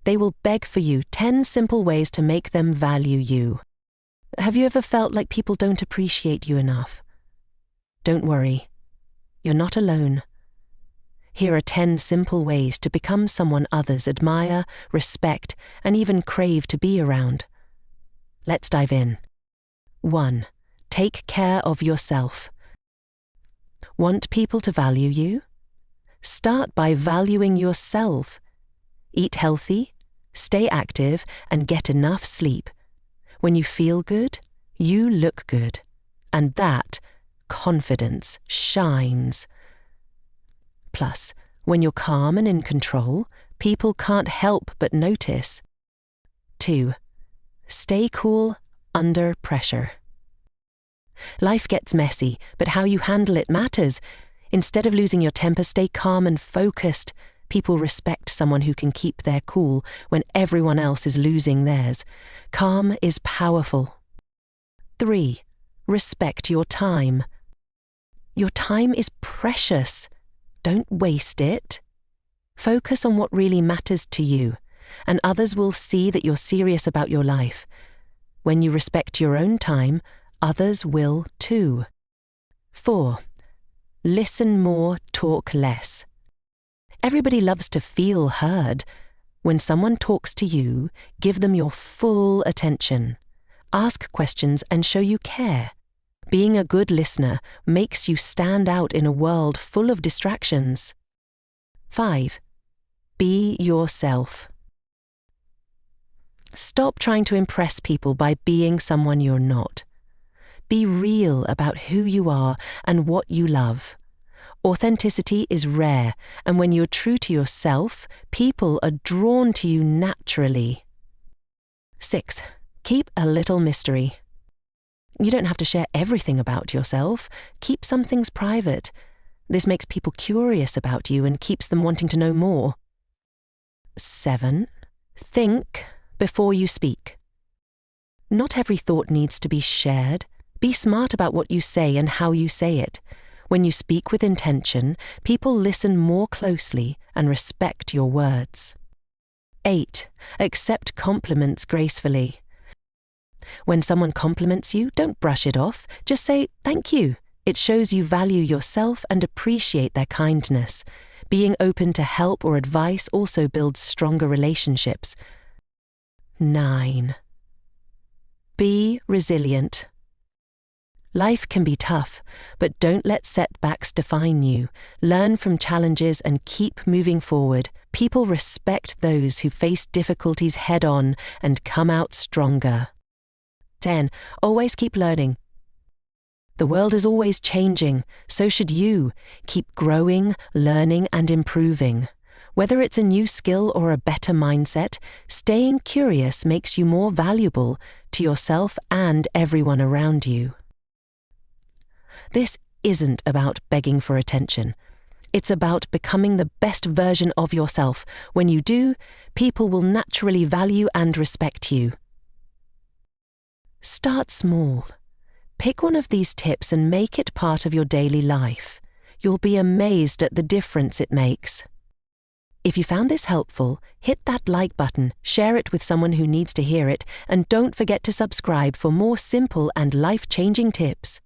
They will beg for you 10 simple ways to make them value you. Have you ever felt like people don't appreciate you enough? Don't worry. You're not alone. Here are 10 simple ways to become someone others admire, respect, and even crave to be around. Let's dive in. 1. Take care of yourself. Want people to value you? Start by valuing yourself. Eat healthy, stay active, and get enough sleep. When you feel good, you look good. And that confidence shines. Plus, when you're calm and in control, people can't help but notice. 2. Stay cool under pressure. Life gets messy, but how you handle it matters. Instead of losing your temper, stay calm and focused. People respect someone who can keep their cool when everyone else is losing theirs. Calm is powerful. 3. Respect your time. Your time is precious. Don't waste it. Focus on what really matters to you, and others will see that you're serious about your life. When you respect your own time, others will too. 4. Listen more, talk less. Everybody loves to feel heard. When someone talks to you, give them your full attention. Ask questions and show you care. Being a good listener makes you stand out in a world full of distractions. 5. Be yourself. Stop trying to impress people by being someone you're not. Be real about who you are and what you love. Authenticity is rare, and when you're true to yourself, people are drawn to you naturally. 6. Keep a little mystery. You don't have to share everything about yourself. Keep some things private. This makes people curious about you and keeps them wanting to know more. 7. Think before you speak. Not every thought needs to be shared. Be smart about what you say and how you say it. When you speak with intention, people listen more closely and respect your words. 8. Accept compliments gracefully. When someone compliments you, don't brush it off. Just say, "Thank you." It shows you value yourself and appreciate their kindness. Being open to help or advice also builds stronger relationships. 9. Be resilient. Life can be tough, but don't let setbacks define you. Learn from challenges and keep moving forward. People respect those who face difficulties head-on and come out stronger. 10. Always keep learning. The world is always changing, so should you. Keep growing, learning, and improving. Whether it's a new skill or a better mindset, staying curious makes you more valuable to yourself and everyone around you. This isn't about begging for attention. It's about becoming the best version of yourself. When you do, people will naturally value and respect you. Start small. Pick one of these tips and make it part of your daily life. You'll be amazed at the difference it makes. If you found this helpful, hit that like button, share it with someone who needs to hear it, and don't forget to subscribe for more simple and life-changing tips.